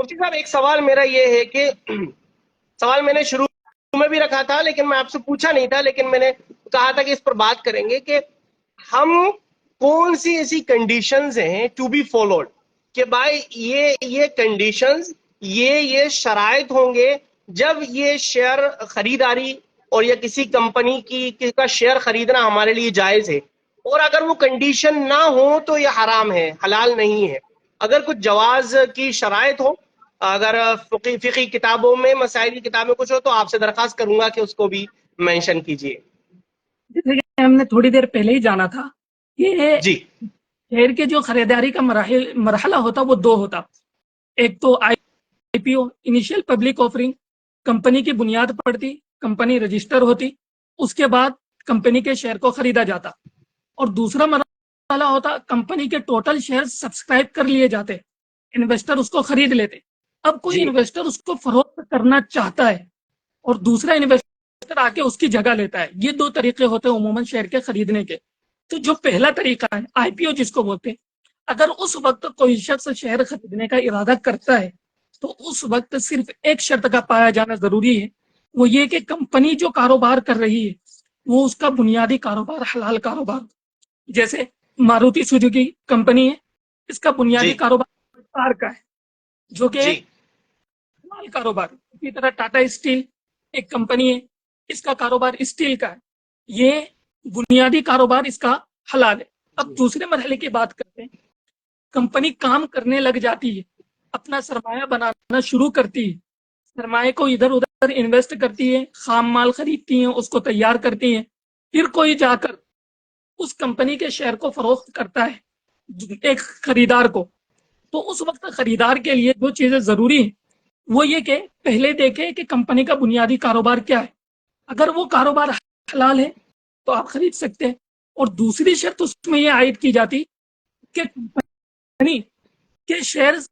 مفتی صاحب ایک سوال میرا یہ ہے کہ سوال میں نے شروع میں بھی رکھا تھا لیکن میں آپ سے پوچھا نہیں تھا، لیکن میں نے کہا تھا کہ اس پر بات کریں گے کہ ہم کون سی ایسی کنڈیشنز ہیں ٹو بی فالوڈ کہ بھائی یہ کنڈیشنز یہ شرائط ہوں گے جب یہ شیئر خریداری اور یا کسی کمپنی کا شیئر خریدنا ہمارے لیے جائز ہے، اور اگر وہ کنڈیشن نہ ہو تو یہ حرام ہے، حلال نہیں ہے۔ اگر کچھ جواز کی شرائط ہو، اگر فقی کتابوں میں، مسائل کی کتابیں کچھ ہو تو آپ سے درخواست کروں گا کہ اس کو بھی مینشن کیجیے۔ جیسے کہ ہم نے تھوڑی دیر پہلے ہی جانا تھا کہ جی شیئر کے جو خریداری کا مرحلہ ہوتا وہ دو ہوتا۔ ایک تو آئی پی او، انیشیل پبلک آفرنگ، کمپنی کی بنیاد پڑتی، کمپنی رجسٹر ہوتی، اس کے بعد کمپنی کے شیئر کو خریدا جاتا۔ اور دوسرا مرحلہ ہوتا کمپنی کے ٹوٹل شیئر سبسکرائب کر لیے جاتے، انویسٹر اس کو خرید لیتے۔ اب کوئی جی انویسٹر اس کو فروخت کرنا چاہتا ہے اور دوسرا انویسٹر آ کے اس کی جگہ لیتا ہے۔ یہ دو طریقے ہوتے ہیں عموماً شیئر کے خریدنے کے۔ تو جو پہلا طریقہ ہے آئی پی او جس کو بولتے ہیں، اگر اس وقت کوئی شخص شیئر خریدنے کا ارادہ کرتا ہے تو اس وقت صرف ایک شرط کا پایا جانا ضروری ہے، وہ یہ کہ کمپنی جو کاروبار کر رہی ہے وہ اس کا بنیادی کاروبار حلال کاروبار۔ جیسے ماروتی سوزوکی کمپنی ہے، اس کا بنیادی جی کاروبار کار کا ہے جو کہ جی حلال کاروبار۔ اسی طرح ٹاٹا اسٹیل ایک کمپنی ہے، اس کا کاروبار اسٹیل کا ہے، یہ بنیادی کاروبار اس کا حلال ہے۔ اب دوسرے مرحلے کی بات کرتے ہیں، کمپنی کام کرنے لگ جاتی ہے، اپنا سرمایہ بنانا شروع کرتی ہے، سرمایہ کو ادھر ادھر انویسٹ کرتی ہے، خام مال خریدتی ہیں، اس کو تیار کرتی ہیں، پھر کوئی جا کر اس کمپنی کے شیئر کو فروخت کرتا ہے ایک خریدار کو۔ تو اس وقت خریدار کے لیے دو چیزیں ضروری ہیں، وہ یہ کہ پہلے دیکھیں کہ کمپنی کا بنیادی کاروبار کیا ہے، اگر وہ کاروبار حلال ہے تو آپ خرید سکتے ہیں۔ اور دوسری شرط اس میں یہ عائد کی جاتی کہ کمپنی کے شیئرز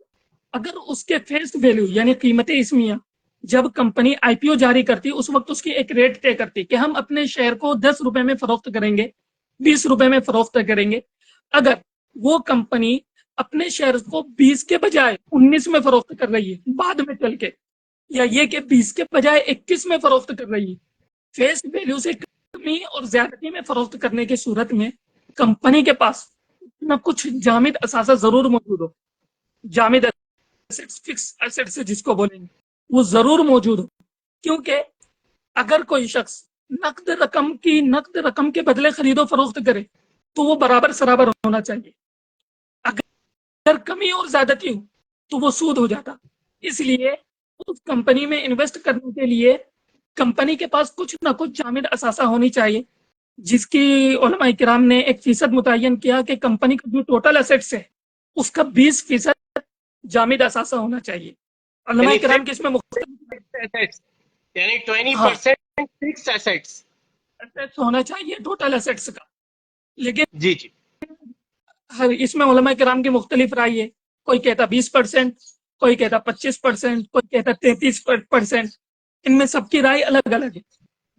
اگر اس کے فیس ویلیو یعنی قیمت اسمیہ جب کمپنی آئی پی او جاری کرتی اس وقت اس کی ایک ریٹ طے کرتی کہ ہم اپنے شیئر کو 10 روپے میں فروخت کریں گے، 20 روپے میں فروخت کریں گے۔ اگر وہ کمپنی اپنے شیئر کو 20 کے بجائے 19 میں فروخت کر رہی ہے بعد میں چل کے، یا یہ کہ 20 کے بجائے 21 میں فروخت کر رہی ہے، فیس ویلیو سے کمی اور زیادتی میں فروخت کرنے کی صورت میں کمپنی کے پاس نہ کچھ جامد اثاثہ ضرور موجود ہو، جامد ایسٹس، فکس ایسٹس جس کو بولیں گے، وہ ضرور موجود ہو۔ کیونکہ اگر کوئی شخص نقد رقم کے بدلے خرید و فروخت کرے تو وہ برابر سرابر ہونا چاہیے، اگر کمی اور زیادتی ہو تو وہ سود ہو جاتا۔ اس لیے اس کمپنی میں انویسٹ کرنے کے لیے کمپنی کے پاس کچھ نہ کچھ جامد اثاثہ ہونی چاہیے، جس کی علماء کرام نے 1% متعین کیا کہ کمپنی کا جو ٹوٹل ایسٹس ہے اس کا 20% جامد اثاثہ ہونا چاہیے۔ علماء کرام کے اس میں مختلف یعنی 20% فکس ایسٹس ہونا چاہیے ٹوٹل ایسٹس کا، لیکن جی جی اس میں علماء کرام کی مختلف رائے ہے، کوئی کہتا 20%، کوئی کہتا 25%، کوئی کہتا 33%، ان میں سب کی رائے الگ الگ ہے۔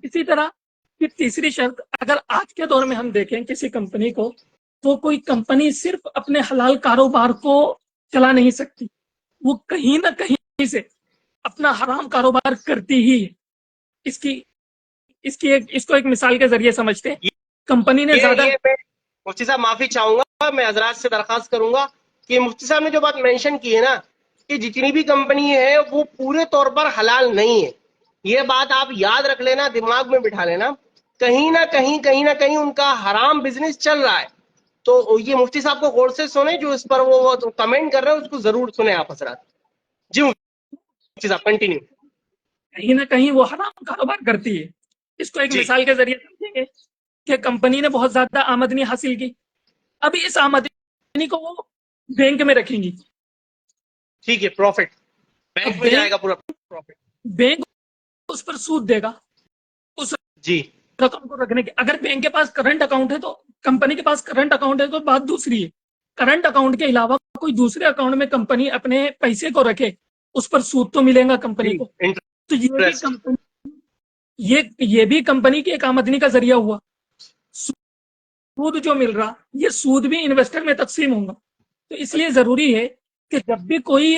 اسی طرح پھر تیسری شرط، اگر آج کے دور میں ہم دیکھیں کسی کمپنی کو تو کوئی کمپنی صرف اپنے حلال کاروبار کو چلا نہیں سکتی، وہ کہیں نہ کہیں سے اپنا حرام کاروبار کرتی ہی ہے۔ اس کو ایک مثال کے ذریعے سمجھتے ہیں، کمپنی نے زیادہ میں مفتی صاحب معافی چاہوں گا، میں حضرات سے درخواست کروں گا کہ مفتی صاحب نے جو بات مینشن کی ہے نا کہ جتنی بھی کمپنی ہے وہ پورے طور پر حلال نہیں ہے، یہ بات آپ یاد رکھ لینا، دماغ میں بٹھا لینا، کہیں نہ کہیں ان کا حرام بزنس چل رہا ہے۔ تو یہ مفتی صاحب کو غور سے سنیں، جو اس پر وہ کمنٹ کر رہے ہیں اس کو ضرور سنیں آپ حضرات۔ جی مفتی صاحب کنٹینیو۔ کہیں نہ کہیں وہ حرام کاروبار کرتی ہے۔ اس کو ایک جی مثال کے ذریعے سمجھیں گے کہ کمپنی نے بہت زیادہ آمدنی حاصل کی، اب اس آمدنی کو وہ بینک میں رکھیں گی، ٹھیک ہے، پروفٹ بینک میں جائے گا، پورا پروفٹ بینک اس پر سود دے گا اس جی رقم کو رکھنے کے۔ اگر بینک کے پاس کرنٹ اکاؤنٹ ہے تو کمپنی کے پاس کرنٹ اکاؤنٹ ہے تو بات دوسری ہے، کرنٹ اکاؤنٹ کے علاوہ کوئی دوسرے اکاؤنٹ میں کمپنی اپنے پیسے کو رکھے، اس پر سود تو ملے گا کمپنی کو۔ تو یہ بھی کمپنی کی ایک آمدنی کا ذریعہ ہوا۔ سود جو مل رہا یہ سود بھی انویسٹر میں تقسیم ہوگا۔ تو اس لیے ضروری ہے کہ جب بھی کوئی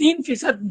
3%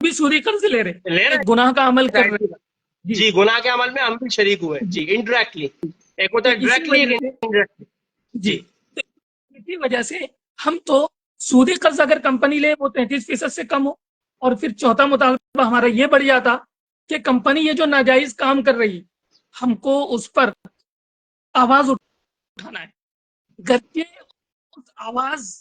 بھی سودی قرض لے رہے لے رہے ایک گناہ کا عمل کر رہے جی جی گناہ کے عمل میں ہم بھی شریک ہوئے جی انڈائریکٹلی ایک ہوتا ہے تو اسی ڈائریکٹلی وجہ سے انڈائریکٹلی جی تو اسی وجہ سے ہم تو سودی قرض اگر کمپنی لے وہ 33% سے کم ہو اور پھر چوتھا مطالبہ ہمارا یہ بڑھ جاتا کہ کمپنی یہ جو ناجائز کام کر رہی ہم کو اس پر آواز اٹھانا ہے گرچہ اس آواز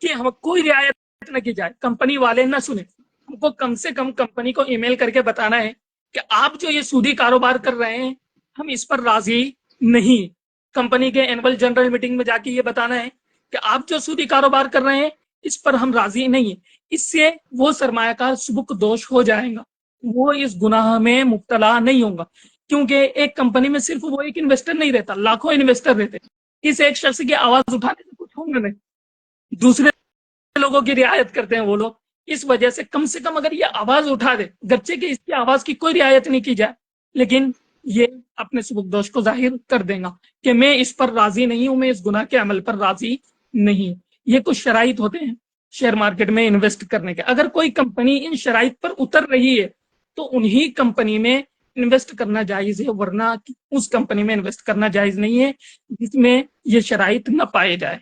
کی ہم کوئی رعایت نہ کی جائے کمپنی والے نہ سنیں ہم کو کم سے کم کمپنی کو ای میل کر کے بتانا ہے کہ آپ جو یہ سودی کاروبار کر رہے ہیں ہم اس پر راضی نہیں کمپنی کے اینول جنرل میٹنگ میں جا کے یہ بتانا ہے کہ آپ جو سودی کاروبار کر رہے ہیں اس پر ہم راضی نہیں ہیں اس سے وہ سرمایہ کار سبک دوش ہو جائے گا وہ اس گناہ میں مبتلا نہیں ہوگا کیونکہ ایک کمپنی میں صرف وہ ایک انویسٹر نہیں رہتا لاکھوں انویسٹر رہتے اس ایک شخص کی آواز اٹھانے سے کچھ ہوگا نہیں دوسرے لوگوں کی رعایت کرتے ہیں وہ لوگ اس وجہ سے کم اگر یہ آواز اٹھا دے گرچہ کہ اس کی آواز کی کوئی رعایت نہیں کی جائے لیکن یہ اپنے سبک دوش کو ظاہر کر دے گا کہ میں اس پر راضی نہیں ہوں میں اس گناہ کے عمل پر راضی نہیں یہ کچھ شرائط ہوتے ہیں شیئر مارکیٹ میں انویسٹ کرنے کے اگر کوئی کمپنی ان شرائط پر اتر رہی ہے تو انہی کمپنی میں انویسٹ کرنا جائز ہے ورنہ اس کمپنی میں انویسٹ کرنا جائز نہیں ہے جس میں یہ شرائط نہ پائے جائے